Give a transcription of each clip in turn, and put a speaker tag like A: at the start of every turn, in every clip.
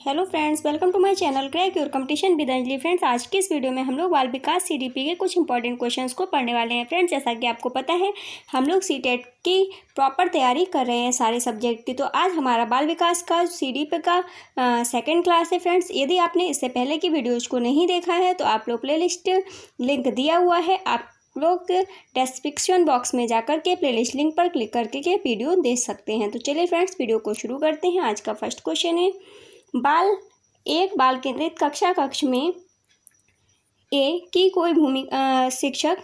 A: Hello friends, welcome to my channel crack your competition with Anjali. Friends, आज की इस video में हम लोग बाल विकास सीडीपी के कुछ इंपॉर्टेंट क्वेश्चंस को पढ़ने वाले हैं। फ्रेंड्स, जैसा कि आपको पता है हम लोग सीटेट की प्रॉपर तैयारी कर रहे हैं सारे सब्जेक्ट की। तो आज हमारा बाल विकास का सीडीपी का सेकेंड क्लास है। फ्रेंड्स, यदि आपने इससे पहले की वीडियोज़ को नहीं देखा है तो आप लोग प्लेलिस्ट लिंक दिया हुआ है, आप लोग डिस्क्रिप्शन बॉक्स में जाकर के प्लेलिस्ट लिंक पर क्लिक करके के वीडियो देख सकते हैं। तो चलिए फ्रेंड्स, वीडियो को शुरू करते हैं। आज का फर्स्ट क्वेश्चन है, बाल केंद्रित कक्षा कक्ष में शिक्षक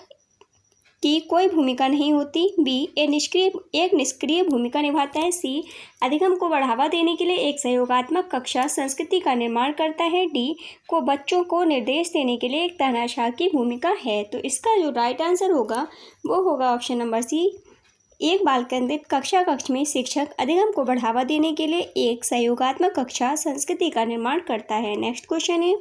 A: की कोई भूमिका नहीं होती। बी, एक निष्क्रिय भूमिका निभाता है। सी, अधिगम को बढ़ावा देने के लिए एक सहयोगात्मक कक्षा संस्कृति का निर्माण करता है। डी, को बच्चों को निर्देश देने के लिए एक तानाशाह की भूमिका है। तो इसका जो राइट आंसर होगा वो होगा ऑप्शन नंबर सी, एक बाल केंद्रित कक्षा कक्ष में शिक्षक अधिगम को बढ़ावा देने के लिए एक सहयोगात्मक कक्षा संस्कृति का निर्माण करता है। नेक्स्ट क्वेश्चन है,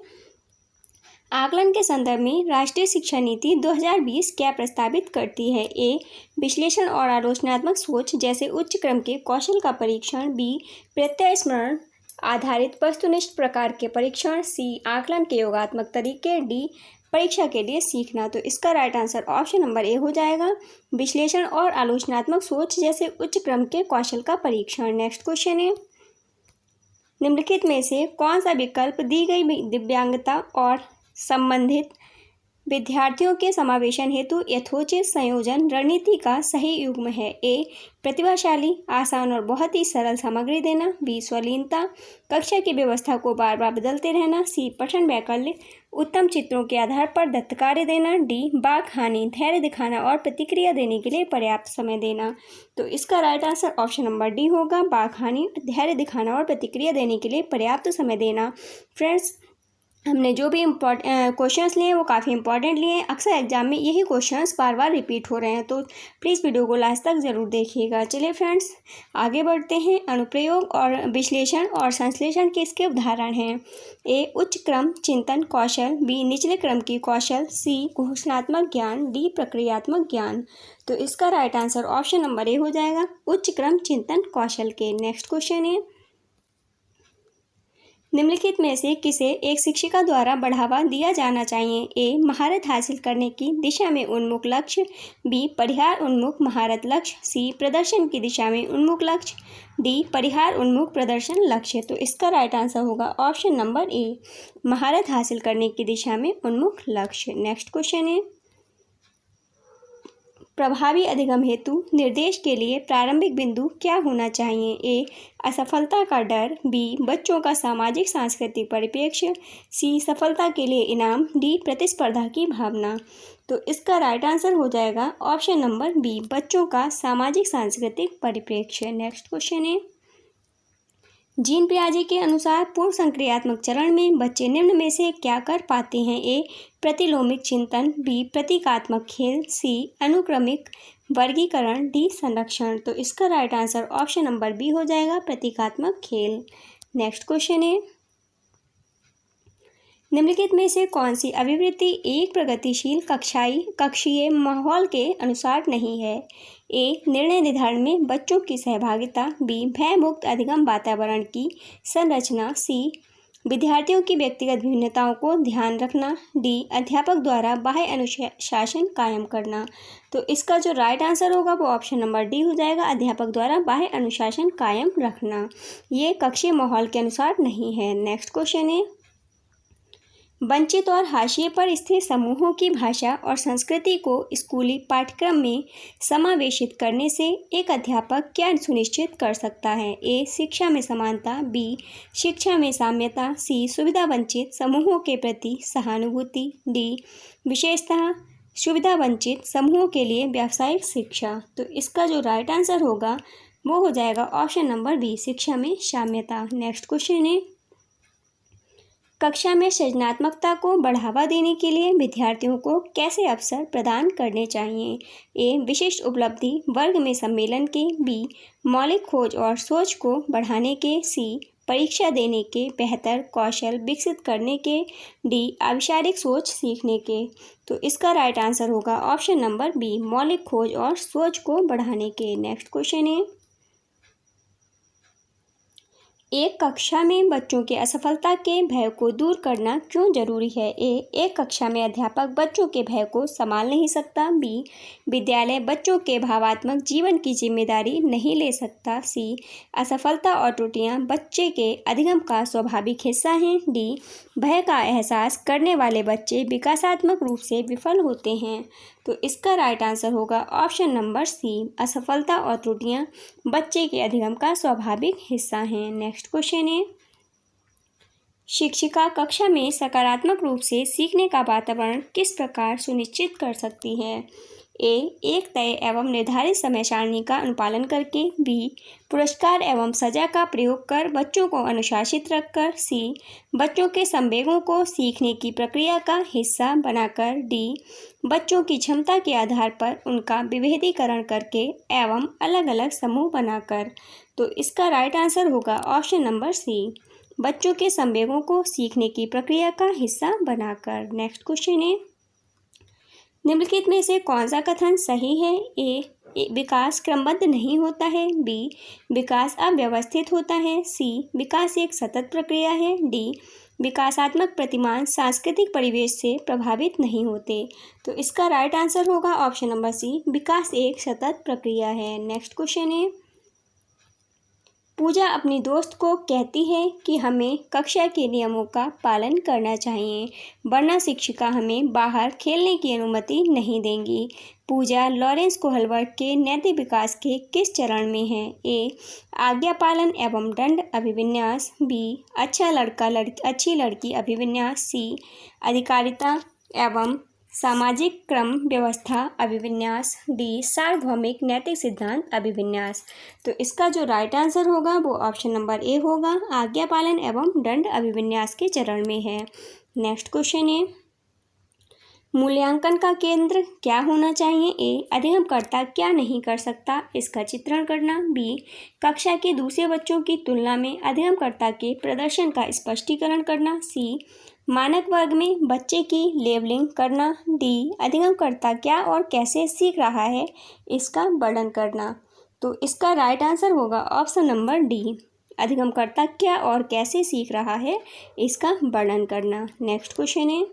A: आकलन के संदर्भ में राष्ट्रीय शिक्षा नीति 2020 क्या प्रस्तावित करती है। ए, विश्लेषण और आलोचनात्मक सोच जैसे उच्च क्रम के कौशल का परीक्षण। बी, प्रत्यय स्मरण आधारित वस्तुनिष्ठ प्रकार के परीक्षण। सी, आकलन के योगात्मक तरीके। डी, परीक्षा के लिए सीखना। तो इसका right answer option number A हो जाएगा, विश्लेषण और आलोचनात्मक सोच जैसे उच्च क्रम के कौशल का परीक्षण। नेक्स्ट क्वेश्चन है, निम्नलिखित में से कौन सा विकल्प दी गई दिव्यांगता और संबंधित विद्यार्थियों के समावेशन हेतु यथोचित संयोजन रणनीति का सही युग्म है। ए, प्रतिभाशाली, आसान और बहुत ही सरल सामग्री देना। बी, स्वलीनता, कक्षा की व्यवस्था को बार बार बदलते रहना। सी, पठन वैकल्य, उत्तम चित्रों के आधार पर दत्त कार्य देना। डी, बाकहानी, धैर्य दिखाना और प्रतिक्रिया देने के लिए पर्याप्त समय देना। तो इसका right answer option number D होगा, बाकहानी, धैर्य दिखाना और प्रतिक्रिया देने के लिए पर्याप्त समय देना। फ्रेंड्स, हमने जो भी क्वेश्चंस लिए हैं वो काफ़ी इंपॉर्टेंट लिए हैं। अक्सर एग्जाम में यही क्वेश्चंस बार बार रिपीट हो रहे हैं, तो प्लीज़ वीडियो को लास्ट तक ज़रूर देखिएगा। चलिए फ्रेंड्स, आगे बढ़ते हैं। अनुप्रयोग और विश्लेषण और संश्लेषण के इसके उदाहरण हैं। ए, उच्च क्रम चिंतन कौशल। बी, निचले क्रम की कौशल। सी, घोषणात्मक ज्ञान। डी, प्रक्रियात्मक ज्ञान। तो इसका right answer option number A हो जाएगा, उच्च क्रम चिंतन कौशल के। नेक्स्ट क्वेश्चन है, निम्नलिखित में से किसे एक शिक्षिका द्वारा बढ़ावा दिया जाना चाहिए। ए, महारत हासिल करने की दिशा में उन्मुख लक्ष्य। बी, परिहार उन्मुख महारत लक्ष्य। सी, प्रदर्शन की दिशा में उन्मुख लक्ष्य। डी, परिहार उन्मुख प्रदर्शन लक्ष्य। तो इसका राइट आंसर होगा ऑप्शन नंबर ए, महारत हासिल करने की दिशा में उन्मुख लक्ष्य। नेक्स्ट क्वेश्चन है, प्रभावी अधिगम हेतु निर्देश के लिए प्रारंभिक बिंदु क्या होना चाहिए। ए, असफलता का डर। बी, बच्चों का सामाजिक सांस्कृतिक परिप्रेक्ष्य। सी, सफलता के लिए इनाम। डी, प्रतिस्पर्धा की भावना। तो इसका राइट आंसर हो जाएगा ऑप्शन नंबर बी, बच्चों का सामाजिक सांस्कृतिक परिप्रेक्ष्य। नेक्स्ट क्वेश्चन है, जीन पियाजे के अनुसार पूर्व संक्रियात्मक चरण में बच्चे निम्न में से क्या कर पाते हैं। ए, प्रतिलोमिक चिंतन। बी, प्रतीकात्मक खेल। सी, अनुक्रमिक वर्गीकरण। डी, संरक्षण। तो इसका right answer option number B हो जाएगा, प्रतीकात्मक खेल। नेक्स्ट क्वेश्चन है, निम्नलिखित में से कौन सी अभिवृत्ति एक प्रगतिशील कक्षीय माहौल के अनुसार नहीं है। ए, निर्णय निर्धारण में बच्चों की सहभागिता। बी, भयमुक्त अधिगम वातावरण की संरचना। सी, विद्यार्थियों की व्यक्तिगत भिन्नताओं को ध्यान रखना। डी, अध्यापक द्वारा बाह्य अनुशासन कायम करना। तो इसका जो राइट आंसर होगा वो ऑप्शन नंबर डी हो जाएगा, अध्यापक द्वारा बाह्य अनुशासन कायम रखना। ये कक्षीय माहौल के अनुसार नहीं है। नेक्स्ट क्वेश्चन है, वंचित और हाशिए पर स्थित समूहों की भाषा और संस्कृति को स्कूली पाठ्यक्रम में समावेशित करने से एक अध्यापक क्या सुनिश्चित कर सकता है। ए, शिक्षा में समानता। बी, शिक्षा में साम्यता। सी, सुविधा वंचित समूहों के प्रति सहानुभूति। डी, विशेषतः सुविधा वंचित समूहों के लिए व्यावसायिक शिक्षा। तो इसका जो राइट आंसर होगा वो हो जाएगा ऑप्शन नंबर बी, शिक्षा में साम्यता। नेक्स्ट क्वेश्चन है, कक्षा में सृजनात्मकता को बढ़ावा देने के लिए विद्यार्थियों को कैसे अवसर प्रदान करने चाहिए। ए, विशिष्ट उपलब्धि वर्ग में सम्मेलन के। बी, मौलिक खोज और सोच को बढ़ाने के। सी, परीक्षा देने के बेहतर कौशल विकसित करने के। डी, आविष्कारिक सोच सीखने के। तो इसका राइट आंसर होगा ऑप्शन नंबर बी, मौलिक खोज और सोच को बढ़ाने के। नेक्स्ट क्वेश्चन है, एक कक्षा में बच्चों के असफलता के भय को दूर करना क्यों जरूरी है? एक कक्षा में अध्यापक बच्चों के भय को संभाल नहीं सकता। बी, विद्यालय बच्चों के भावात्मक जीवन की जिम्मेदारी नहीं ले सकता। सी, असफलता और त्रुटियां बच्चे के अधिगम का स्वाभाविक हिस्सा हैं। डी, भय का एहसास करने वाले बच्चे विकासात्मक रूप से विफल होते हैं। तो इसका राइट आंसर होगा ऑप्शन नंबर सी, असफलता और त्रुटियां बच्चे के अधिगम का स्वाभाविक हिस्सा हैं। नेक्स्ट क्वेश्चन है, शिक्षिका कक्षा में सकारात्मक रूप से सीखने का वातावरण किस प्रकार सुनिश्चित कर सकती है? ए, एक तय एवं निर्धारित समय सारणी का अनुपालन करके। बी, पुरस्कार एवं सजा का प्रयोग कर बच्चों को अनुशासित रखकर। सी, बच्चों के संवेगों को सीखने की प्रक्रिया का हिस्सा बनाकर। डी, बच्चों की क्षमता के आधार पर उनका विभेदीकरण करके एवं अलग अलग समूह बनाकर। तो इसका राइट आंसर होगा ऑप्शन नंबर सी, बच्चों के संवेगों को सीखने की प्रक्रिया का हिस्सा बनाकर। नेक्स्ट क्वेश्चन है, निम्नलिखित में से कौन सा कथन सही है? ए, विकास क्रमबद्ध नहीं होता है। बी, विकास अव्यवस्थित होता है। सी, विकास एक सतत प्रक्रिया है। डी, विकासात्मक प्रतिमान सांस्कृतिक परिवेश से प्रभावित नहीं होते। तो इसका राइट आंसर होगा ऑप्शन नंबर सी, विकास एक सतत प्रक्रिया है। नेक्स्ट क्वेश्चन है, पूजा अपनी दोस्त को कहती है कि हमें कक्षा के नियमों का पालन करना चाहिए, वरना शिक्षिका हमें बाहर खेलने की अनुमति नहीं देंगी। पूजा लॉरेंस कोहलवर्ट के नैतिक विकास के किस चरण में है? ए, आज्ञा पालन एवं दंड अभिविन्यास। बी, अच्छी लड़की अभिविन्यास। सी, अधिकारिता एवं सामाजिक क्रम व्यवस्था अभिविन्यास। डी, सार्वभौमिक नैतिक सिद्धांत अभिविन्यास। तो इसका जो राइट आंसर होगा वो ऑप्शन नंबर ए होगा, आज्ञा पालन एवं दंड अभिविन्यास के चरण में है। नेक्स्ट क्वेश्चन है, मूल्यांकन का केंद्र क्या होना चाहिए? ए, अधिगमकर्ता क्या नहीं कर सकता, इसका चित्रण करना। बी, कक्षा के दूसरे बच्चों की तुलना में अधिगमकर्ता के प्रदर्शन का स्पष्टीकरण करना। सी, मानक वर्ग में बच्चे की लेबलिंग करना। डी, अधिगमकर्ता क्या और कैसे सीख रहा है, इसका वर्णन करना। तो इसका राइट आंसर होगा ऑप्शन नंबर डी, अधिगमकर्ता क्या और कैसे सीख रहा है, इसका वर्णन करना। नेक्स्ट क्वेश्चन है,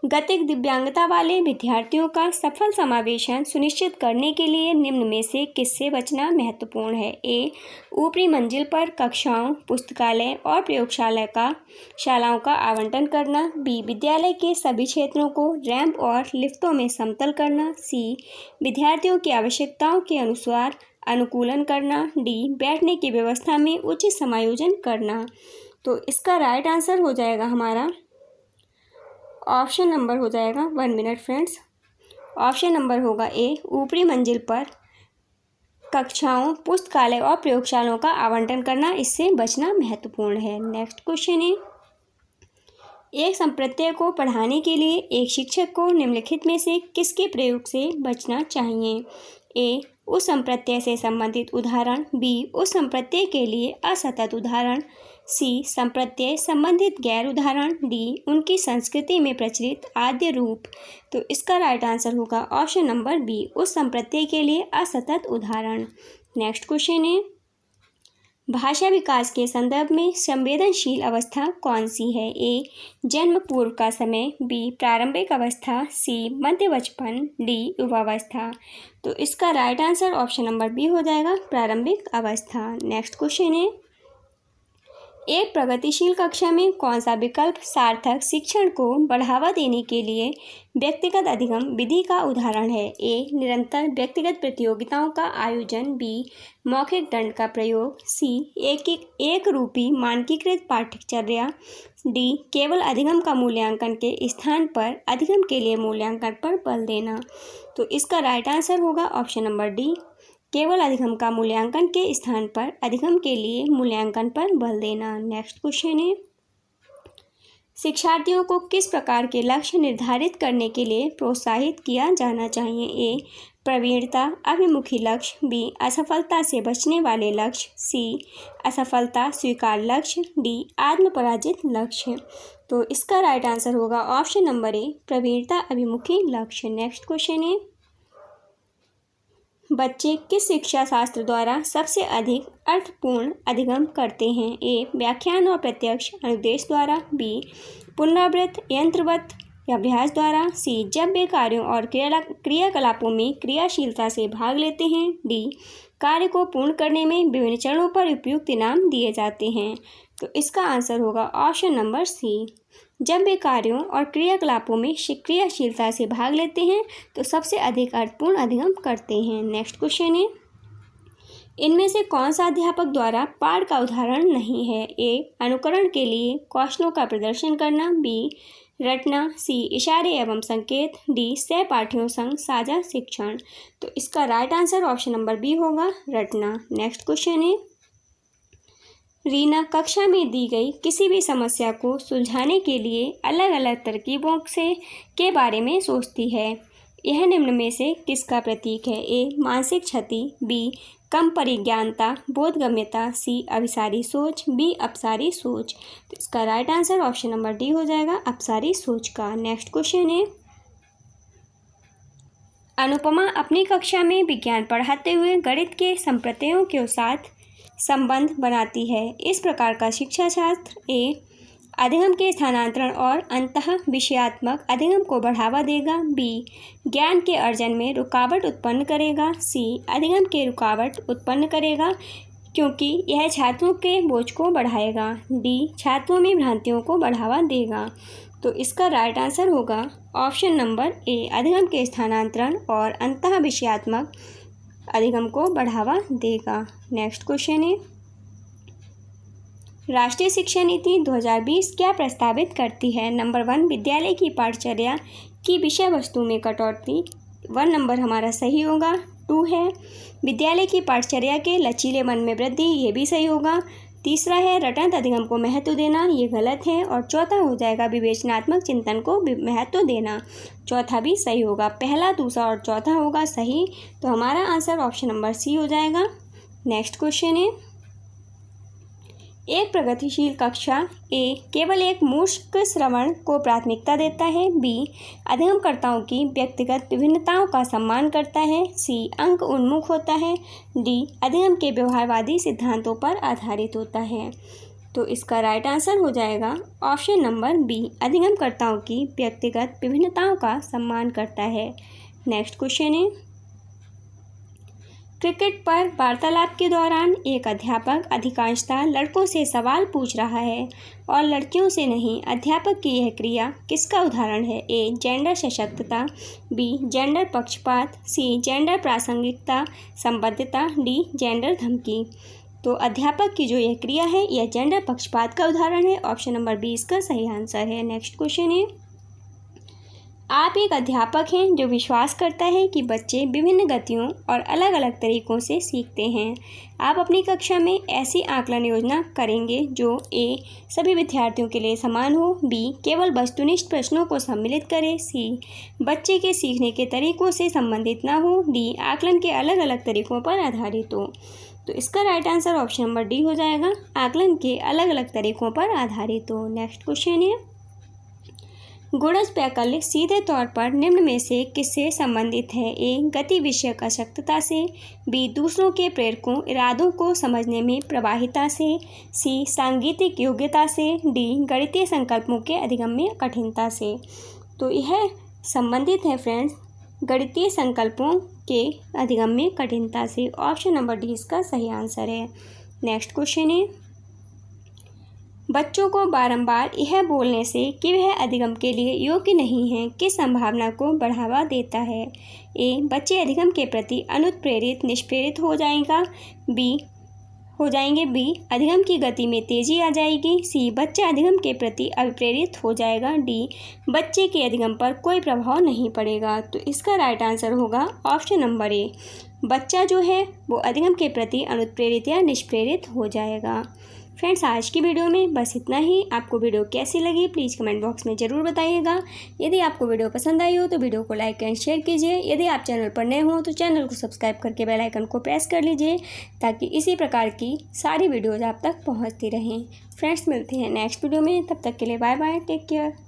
A: गतिक दिव्यांगता वाले विद्यार्थियों का सफल समावेशन सुनिश्चित करने के लिए निम्न में से किससे बचना महत्वपूर्ण है? ए, ऊपरी मंजिल पर कक्षाओं, पुस्तकालय और प्रयोगशालाओं का आवंटन करना। बी, विद्यालय के सभी क्षेत्रों को रैंप और लिफ्टों में समतल करना। सी, विद्यार्थियों की आवश्यकताओं के अनुसार अनुकूलन करना। डी, बैठने की व्यवस्था में उचित समायोजन करना। तो इसका राइट आंसर हो जाएगा हमारा ऑप्शन नंबर हो जाएगा 1 मिनट फ्रेंड्स, ऑप्शन नंबर होगा ए, ऊपरी मंजिल पर कक्षाओं, पुस्तकालय और प्रयोगशालाओं का आवंटन करना, इससे बचना महत्वपूर्ण है। नेक्स्ट क्वेश्चन है, एक संप्रत्यय को पढ़ाने के लिए एक शिक्षक को निम्नलिखित में से किसके प्रयोग से बचना चाहिए? ए, उस संप्रत्यय से संबंधित उदाहरण। बी, उस संप्रत्यय के लिए असतत उदाहरण। सी, संप्रत्यय संबंधित गैर उदाहरण। डी, उनकी संस्कृति में प्रचलित आद्य रूप। तो इसका राइट आंसर होगा ऑप्शन नंबर बी, उस संप्रत्यय के लिए असतत उदाहरण। नेक्स्ट क्वेश्चन है, भाषा विकास के संदर्भ में संवेदनशील अवस्था कौन सी है? ए, जन्म पूर्व का समय। बी, प्रारंभिक अवस्था। सी, मध्य बचपन। डी, युवावस्था। तो इसका right answer option number B हो जाएगा, प्रारंभिक अवस्था। नेक्स्ट क्वेश्चन है, एक प्रगतिशील कक्षा में कौन सा विकल्प सार्थक शिक्षण को बढ़ावा देने के लिए व्यक्तिगत अधिगम विधि का उदाहरण है? ए, निरंतर व्यक्तिगत प्रतियोगिताओं का आयोजन। बी, मौखिक दंड का प्रयोग। सी, एक रूपी मानकीकृत पाठ्यचर्या। डी, केवल अधिगम का मूल्यांकन के स्थान पर अधिगम के लिए मूल्यांकन पर बल देना। तो इसका राइट आंसर होगा ऑप्शन नंबर डी, केवल अधिगम का मूल्यांकन के स्थान पर अधिगम के लिए मूल्यांकन पर बल देना। नेक्स्ट क्वेश्चन है, शिक्षार्थियों को किस प्रकार के लक्ष्य निर्धारित करने के लिए प्रोत्साहित किया जाना चाहिए? ए, प्रवीणता अभिमुखी लक्ष्य। बी, असफलता से बचने वाले लक्ष्य। सी, असफलता स्वीकार लक्ष्य। डी, आत्मपराजित लक्ष्य। तो इसका राइट आंसर होगा ऑप्शन नंबर ए, प्रवीणता अभिमुखी लक्ष्य। नेक्स्ट क्वेश्चन है, बच्चे किस शिक्षा शास्त्र द्वारा सबसे अधिक अर्थपूर्ण अधिगम करते हैं? ए. व्याख्यान और प्रत्यक्ष अनुदेश द्वारा, बी. पुनरावृत्त यंत्रवत अभ्यास द्वारा, सी. जब वे कार्यों और क्रियाकलापों में क्रियाशीलता से भाग लेते हैं, डी. कार्य को पूर्ण करने में विभिन्न चरणों पर उपयुक्त इनाम दिए जाते हैं। तो इसका आंसर होगा ऑप्शन नंबर सी। जब वे कार्यों और क्रियाकलापों में क्रियाशीलता से भाग लेते हैं तो सबसे अधिक अर्थपूर्ण अधिगम करते हैं। नेक्स्ट क्वेश्चन है, इनमें से कौन सा अध्यापक द्वारा पाठ का उदाहरण नहीं है? ए. अनुकरण के लिए कौशलों का प्रदर्शन करना, बी. रटना, सी. इशारे एवं संकेत, डी. सहपाठियों संग साझा शिक्षण। तो इसका right answer option number B होगा, रटना। नेक्स्ट क्वेश्चन है, रीना कक्षा में दी गई किसी भी समस्या को सुलझाने के लिए अलग अलग तरकीबों के बारे में सोचती है। यह निम्न में से किसका प्रतीक है? ए. मानसिक क्षति, बी. कम परिज्ञानता बोधगम्यता, सी. अभिसारी सोच, बी. अपसारी सोच। तो इसका right answer option number D हो जाएगा, अपसारी सोच का। नेक्स्ट क्वेश्चन है, अनुपमा अपनी कक्षा में विज्ञान पढ़ाते हुए गणित के संप्रत्ययों के साथ संबंध बनाती है। इस प्रकार का शिक्षा शास्त्र ए. अधिगम के स्थानांतरण और अंतः विषयात्मक अधिगम को बढ़ावा देगा, बी. ज्ञान के अर्जन में रुकावट उत्पन्न करेगा, सी. अधिगम के रुकावट उत्पन्न करेगा क्योंकि यह छात्रों के बोझ को बढ़ाएगा, डी. छात्रों में भ्रांतियों को बढ़ावा देगा। तो इसका राइट आंसर होगा ऑप्शन नंबर ए. अधिगम के स्थानांतरण और अंतः विषयात्मक अधिगम को बढ़ावा देगा। नेक्स्ट क्वेश्चन है, राष्ट्रीय शिक्षा नीति 2020 क्या प्रस्तावित करती है? नंबर 1 विद्यालय की पाठचर्या की विषय वस्तु में कटौती, 1 नंबर हमारा सही होगा। 2 है विद्यालय की पाठचर्या के लचीलेपन में वृद्धि, ये भी सही होगा। तीसरा है रटंत अधिगम को महत्व देना, ये गलत है। और चौथा हो जाएगा विवेचनात्मक चिंतन को महत्व देना, चौथा भी सही होगा। पहला, दूसरा और चौथा होगा सही। तो हमारा आंसर ऑप्शन नंबर सी हो जाएगा। नेक्स्ट क्वेश्चन है, एक प्रगतिशील कक्षा ए. केवल एक मूर्ख श्रवण को प्राथमिकता देता है, बी. अधिगमकर्ताओं की व्यक्तिगत विभिन्नताओं का सम्मान करता है, सी. अंक उन्मुख होता है, डी. अधिगम के व्यवहारवादी सिद्धांतों पर आधारित होता है। तो इसका राइट आंसर हो जाएगा ऑप्शन नंबर बी. अधिगमकर्ताओं की व्यक्तिगत विभिन्नताओं का सम्मान करता है। नेक्स्ट क्वेश्चन है, क्रिकेट पर वार्तालाप के दौरान एक अध्यापक अधिकांशतः लड़कों से सवाल पूछ रहा है और लड़कियों से नहीं। अध्यापक की यह क्रिया किसका उदाहरण है? ए. जेंडर सशक्तता, बी. जेंडर पक्षपात, सी. जेंडर प्रासंगिकता संबद्धता, डी. जेंडर धमकी। तो अध्यापक की जो यह क्रिया है यह जेंडर पक्षपात का उदाहरण है, ऑप्शन नंबर बी इसका सही आंसर है। नेक्स्ट क्वेश्चन है, आप एक अध्यापक हैं जो विश्वास करता है कि बच्चे विभिन्न गतियों और अलग अलग तरीकों से सीखते हैं। आप अपनी कक्षा में ऐसी आकलन योजना करेंगे जो ए. सभी विद्यार्थियों के लिए समान हो, बी. केवल वस्तुनिष्ठ प्रश्नों को सम्मिलित करे, सी. बच्चे के सीखने के तरीकों से संबंधित न हो, डी. आकलन के अलग अलग तरीकों पर आधारित हो। तो इसका right answer option number D हो जाएगा, आकलन के अलग अलग तरीकों पर आधारित हो। नेक्स्ट क्वेश्चन है, गुणज वैकल्य सीधे तौर पर निम्न में से किससे संबंधित है? ए. गति विषयक अशक्तता से, बी. दूसरों के प्रेरकों इरादों को समझने में प्रवाहिता से, सी. सांगीतिक योग्यता से, डी. गणितीय संकल्पों के अधिगम में कठिनता से। तो यह संबंधित है फ्रेंड्स गणितीय संकल्पों के अधिगम में कठिनता से, ऑप्शन नंबर डी इसका सही आंसर है। नेक्स्ट क्वेश्चन है, बच्चों को बारंबार यह बोलने से कि वह अधिगम के लिए योग्य नहीं है किस संभावना को बढ़ावा देता है? ए. बच्चे अधिगम के प्रति अनुत्प्रेरित निष्प्रेरित हो जाएंगे, बी. अधिगम की गति में तेजी आ जाएगी, सी. बच्चा अधिगम के प्रति अप्रेरित हो जाएगा, डी. बच्चे के अधिगम पर कोई प्रभाव नहीं पड़ेगा। तो इसका राइट आंसर होगा ऑप्शन नंबर ए. बच्चा जो है वो अधिगम के प्रति अनुत्प्रेरित या निष्प्रेरित हो जाएगा। फ्रेंड्स, आज की वीडियो में बस इतना ही। आपको वीडियो कैसी लगी प्लीज़ कमेंट बॉक्स में ज़रूर बताइएगा। यदि आपको वीडियो पसंद आई हो तो वीडियो को लाइक एंड शेयर कीजिए। यदि आप चैनल पर नए हो तो चैनल को सब्सक्राइब करके बेल आइकन को प्रेस कर लीजिए ताकि इसी प्रकार की सारी वीडियोज़ आप तक पहुँचती रहें। फ्रेंड्स, मिलते हैं नेक्स्ट वीडियो में, तब तक के लिए बाय बाय, टेक केयर।